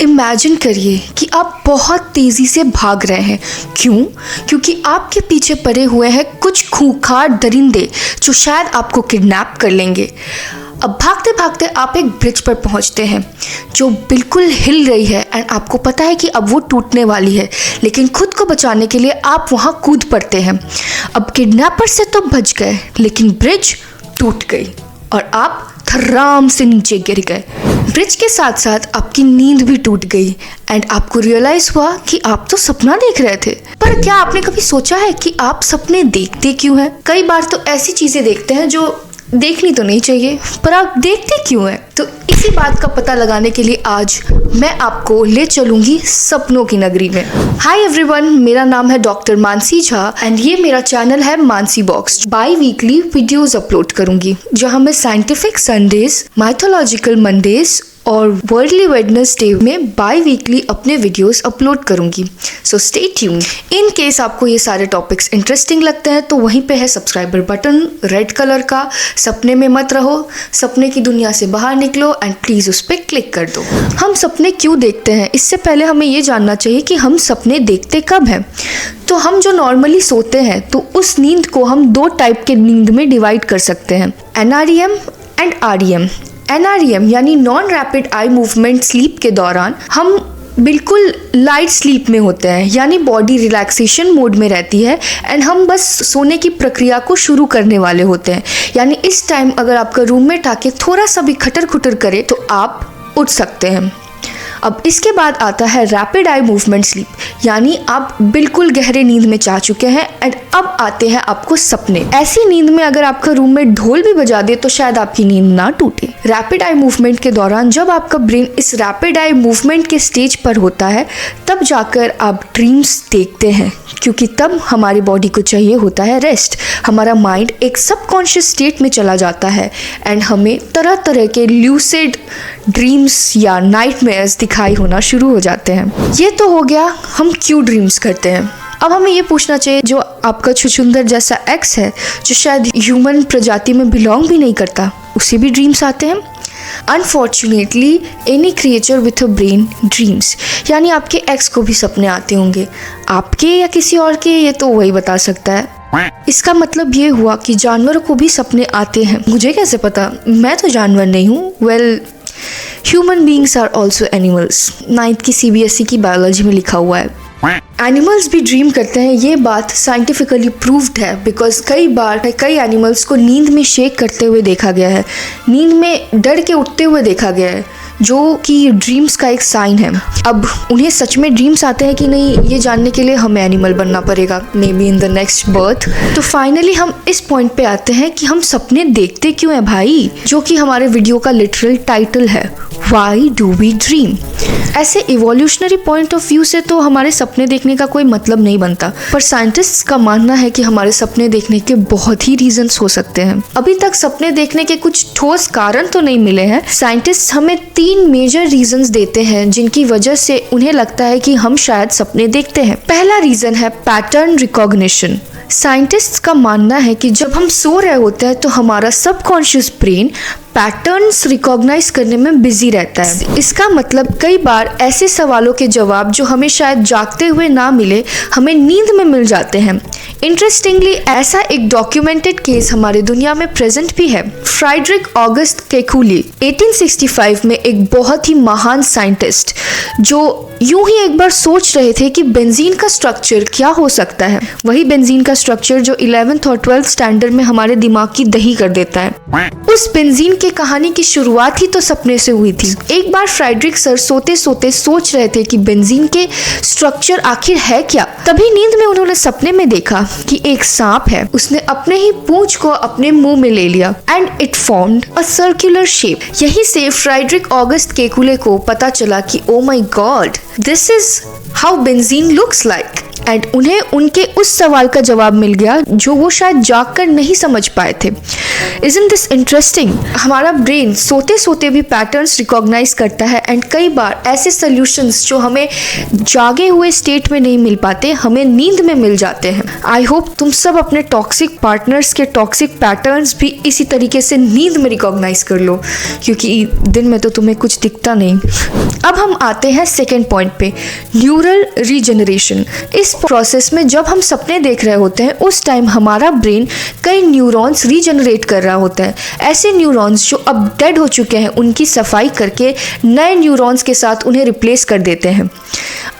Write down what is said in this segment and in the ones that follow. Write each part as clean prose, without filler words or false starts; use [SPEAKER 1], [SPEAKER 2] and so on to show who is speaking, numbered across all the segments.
[SPEAKER 1] Imagine करिए कि आप बहुत तेज़ी से भाग रहे हैं। क्यों? क्योंकि आपके पीछे पड़े हुए हैं कुछ खूंखार दरिंदे जो शायद आपको किडनैप कर लेंगे। अब भागते भागते आप एक ब्रिज पर पहुंचते हैं जो बिल्कुल हिल रही है एंड आपको पता है कि अब वो टूटने वाली है, लेकिन खुद को बचाने के लिए आप वहां कूद पड़ते हैं। अब किडनैपर से तो बच गए, लेकिन ब्रिज टूट गई और आप धड़ाम से नीचे गिर गए। ब्रिज के साथ साथ आपकी नींद भी टूट गई एंड आपको रियलाइज हुआ कि आप तो सपना देख रहे थे। पर क्या आपने कभी सोचा है कि आप सपने देखते क्यों हैं? कई बार तो ऐसी चीजें देखते हैं जो देखनी तो नहीं चाहिए, पर आप देखते क्यों हैं? तो इसी बात का पता लगाने के लिए आज मैं आपको ले चलूंगी सपनों की नगरी में। हाय एवरीवन, मेरा नाम है डॉक्टर मानसी झा एंड ये मेरा चैनल है Mansi box. By weekly videos upload करूंगी जहां मैं साइंटिफिक संडेज, माइथोलॉजिकल मंडेज और वर्ल्डली वेडनेसडे में बाई वीकली अपने वीडियोस अपलोड करूंगी। So stay tune. In case आपको ये सारे टॉपिक्स इंटरेस्टिंग लगते हैं तो वहीं पे है सब्सक्राइबर बटन रेड कलर का। सपने में मत रहो, सपने की दुनिया से बाहर निकलो एंड प्लीज़ उस पर क्लिक कर दो। हम सपने क्यों देखते हैं, इससे पहले हमें ये जानना चाहिए कि हम सपने देखते कब हैं। तो हम जो नॉर्मली सोते हैं तो उस नींद को हम दो टाइप के नींद में डिवाइड कर सकते हैं, NREM एंड REM। NREM यानी non rapid eye movement sleep के दौरान हम बिल्कुल लाइट स्लीप में होते हैं, यानी बॉडी रिलैक्सेशन मोड में रहती है एंड हम बस सोने की प्रक्रिया को शुरू करने वाले होते हैं। यानी इस टाइम अगर आपका रूममेट आके थोड़ा सा भी खटर खुटर करे तो आप उठ सकते हैं। अब इसके बाद आता है रैपिड आई मूवमेंट स्लीप, यानी आप बिल्कुल गहरे नींद में जा चुके हैं एंड अब आते हैं आपको सपने। ऐसी नींद में अगर आपका रूममेट ढोल भी बजा दे तो शायद आपकी नींद ना टूटे। रैपिड आई मूवमेंट के दौरान जब आपका ब्रेन इस रैपिड आई मूवमेंट के स्टेज पर होता है तब जाकर आप ड्रीम्स देखते हैं, क्योंकि तब हमारी बॉडी को चाहिए होता है रेस्ट। हमारा माइंड एक सबकॉन्शियस स्टेट में चला जाता है एंड हमें तरह तरह के ल्यूसिड ड्रीम्स या नाइटमेयर्स दिखाई होना शुरू हो जाते हैं। ये तो हो गया हम क्यों ड्रीम्स करते हैं। अब हमें ये पूछना चाहिए, जो आपका छुछुंदर जैसा एक्स है जो शायद ह्यूमन प्रजाति में बिलोंग भी नहीं करता, उसे भी ड्रीम्स आते हैं? Unfortunately any creature with a brain dreams, यानी आपके एक्स को भी सपने आते होंगे। आपके या किसी और के, ये तो वही बता सकता है। इसका मतलब ये हुआ कि जानवरों को भी सपने आते हैं। मुझे कैसे पता? मैं तो जानवर नहीं हूँ। Well, human beings are also animals, 9th की CBSE की बायोलॉजी में लिखा हुआ है। एनिमल्स भी ड्रीम करते हैं, ये बात साइंटिफिकली प्रूव्ड है, बिकॉज कई बार कई एनिमल्स को नींद में शेक करते हुए देखा गया है, नींद में डर के उठते हुए देखा गया है, जो कि ड्रीम्स का एक साइन है। अब उन्हें सच में ड्रीम्स आते हैं कि नहीं, ये जानने के लिए हमें एनिमल बनना पड़ेगा, may be in the next birth. तो फाइनली हम इस पॉइंट पे आते हैं कि हम सपने देखते क्यों हैं भाई, जो कि हमारे वीडियो का लिटरल टाइटल है, व्हाई डू वी ड्रीम। ऐसे इवोल्यूशनरी पॉइंट ऑफ व्यू से तो हमारे सपने देखने का कोई मतलब नहीं बनता, पर साइंटिस्ट्स का मानना है कि हमारे सपने देखने के बहुत ही रीजंस हो सकते हैं। अभी तक सपने देखने के कुछ ठोस कारण तो नहीं मिले हैं। साइंटिस्ट हमें 3 मेजर रीजंस देते हैं जिनकी वजह से उन्हें लगता है कि हम शायद सपने देखते हैं। पहला रीजन है पैटर्न रिकॉग्निशन। साइंटिस्ट्स का मानना है कि जब हम सो रहे होते हैं तो हमारा सबकॉन्शियस ब्रेन पैटर्न्स रिकॉग्नाइज करने में बिजी रहता है। इसका मतलब कई बार ऐसे सवालों के जवाब जो हमें शायद जागते हुए ना मिले, हमें नींद में मिल जाते हैं। इंटरेस्टिंगली ऐसा एक डॉक्यूमेंटेड केस हमारे दुनिया में प्रेजेंट भी है। फ्रेडरिक ऑगस्ट केकुले 1865 में एक बहुत ही महान साइंटिस्ट जो यूं ही एक बार सोच रहे थे कि बेंजीन का स्ट्रक्चर क्या हो सकता है, वही बेंजीन का स्ट्रक्चर जो 11th और 12th स्टैंडर्ड में हमारे दिमाग की दही कर देता है। उस बेंजीन के कहानी की शुरुआत ही तो सपने से हुई थी। एक बार फ्रेडरिक सर सोते सोते सोच रहे थे कि बेंजीन के स्ट्रक्चर आखिर है क्या, तभी नींद में उन्होंने सपने में देखा कि एक सांप है। उसने अपने ही पूंछ को अपने मुंह में ले लिया and it formed a circular shape. यहीं से फ्रेडरिक ऑगस्ट केकुले को पता चला कि oh my God, this is how benzene looks like. And उन्हें उनके उस सवाल का जवाब मिल गया जो वो शायद जागकर नहीं समझ पाए थे। Isn't this interesting? हमारा ब्रेन सोते सोते भी पैटर्न्स रिकॉग्नाइज करता है एंड कई बार ऐसे सॉल्यूशंस जो हमें जागे हुए स्टेट में नहीं मिल पाते हमें नींद में मिल जाते हैं। आई होप तुम सब अपने टॉक्सिक पार्टनर्स के टॉक्सिक पैटर्न्स भी इसी तरीके से नींद में रिकॉग्नाइज कर लो, क्योंकि दिन में तो तुम्हें कुछ दिखता नहीं। अब हम आते हैं सेकेंड पॉइंट पे, न्यूरल रीजनरेशन। इस प्रोसेस में जब हम सपने देख रहे होते हैं उस टाइम हमारा ब्रेन कई न्यूरॉन्स रीजनरेट कर रहा होता है। ऐसे न्यूरॉन्स जो अब डेड हो चुके हैं उनकी सफाई करके नए न्यूरॉन्स के साथ उन्हें रिप्लेस कर देते हैं।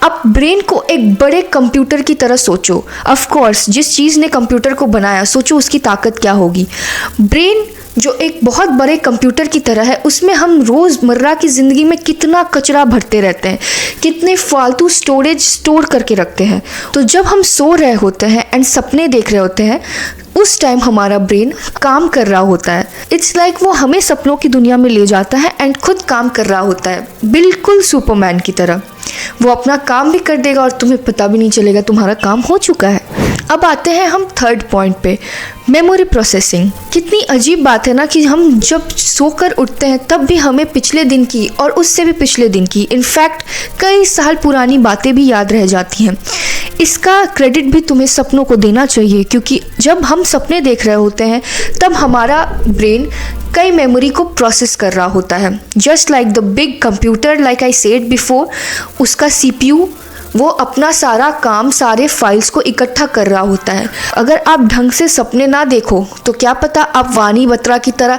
[SPEAKER 1] अब ब्रेन को एक बड़े कंप्यूटर की तरह सोचो। ऑफ कोर्स जिस चीज़ ने कंप्यूटर को बनाया सोचो उसकी ताकत क्या होगी। ब्रेन जो एक बहुत बड़े कंप्यूटर की तरह है उसमें हम रोज़मर्रा की ज़िंदगी में कितना कचरा भरते रहते हैं, कितने फालतू स्टोरेज स्टोर करके रखते हैं। तो जब हम सो रहे होते हैं एंड सपने देख रहे होते हैं उस टाइम हमारा ब्रेन काम कर रहा होता है। इट्स लाइक वो हमें सपनों की दुनिया में ले जाता है एंड खुद काम कर रहा होता है, बिल्कुल सुपरमैन की तरह। वो अपना काम भी कर देगा और तुम्हें पता भी नहीं चलेगा तुम्हारा काम हो चुका है। अब आते हैं हम थर्ड पॉइंट पे, मेमोरी प्रोसेसिंग। कितनी अजीब बात है ना कि हम जब सोकर उठते हैं तब भी हमें पिछले दिन की और उससे भी पिछले दिन की, इनफैक्ट कई साल पुरानी बातें भी याद रह जाती हैं। इसका क्रेडिट भी तुम्हें सपनों को देना चाहिए, क्योंकि जब हम सपने देख रहे होते हैं तब हमारा ब्रेन कई मेमोरी को प्रोसेस कर रहा होता है। Just like the big computer, like I said before, उसका CPU वो अपना सारा काम, सारे फाइल्स को इकट्ठा कर रहा होता है। अगर आप ढंग से सपने ना देखो तो क्या पता आप वाणी बत्रा की तरह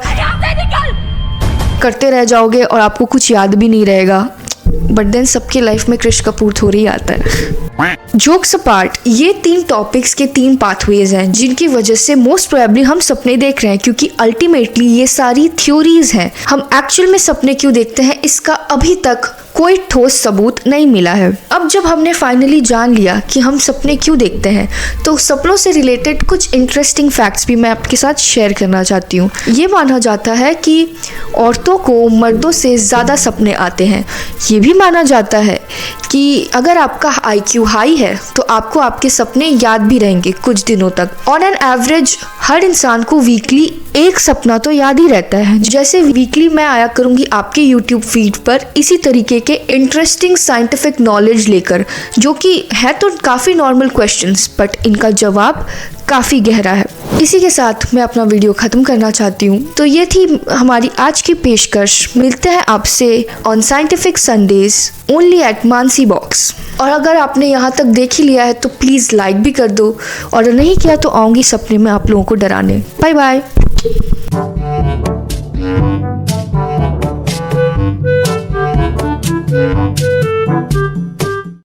[SPEAKER 1] करते रह जाओगे और आपको कुछ याद भी नहीं रहेगा। बट देन सबकी लाइफ में कृष कपूर थोड़ी आता है। जोक्स अपार्ट, ये 3 टॉपिक्स के 3 पाथवेज हैं जिनकी वजह से मोस्ट प्रोबेबली हम सपने देख रहे हैं, क्योंकि अल्टीमेटली ये सारी थ्योरीज हैं। हम एक्चुअल में सपने क्यों देखते हैं इसका अभी तक कोई ठोस सबूत नहीं मिला है। अब जब हमने फाइनली जान लिया कि हम सपने क्यों देखते हैं तो सपनों से रिलेटेड कुछ इंटरेस्टिंग फैक्ट्स भी मैं आपके साथ शेयर करना चाहती हूँ। ये माना जाता है कि औरतों को मर्दों से ज़्यादा सपने आते हैं। ये भी माना जाता है कि अगर आपका IQ हाई है तो आपको आपके सपने याद भी रहेंगे कुछ दिनों तक। ऑन एन एवरेज हर इंसान को वीकली एक सपना तो याद ही रहता है। जैसे वीकली मैं आया करूँगी आपके YouTube फीड पर इसी तरीके के इंटरेस्टिंग साइंटिफिक नॉलेज लेकर, जो कि है तो काफ़ी नॉर्मल क्वेश्चंस बट इनका जवाब काफ़ी गहरा है। इसी के साथ मैं अपना वीडियो ख़त्म करना चाहती हूँ। तो ये थी हमारी आज की पेशकश। मिलते हैं आपसे on scientific Sundays only at Mansi box. और अगर आपने यहाँ तक देख ही लिया है तो प्लीज़ लाइक भी कर दो, और नहीं किया तो आऊँगी सपने में आप लोगों को डराने। Bye bye.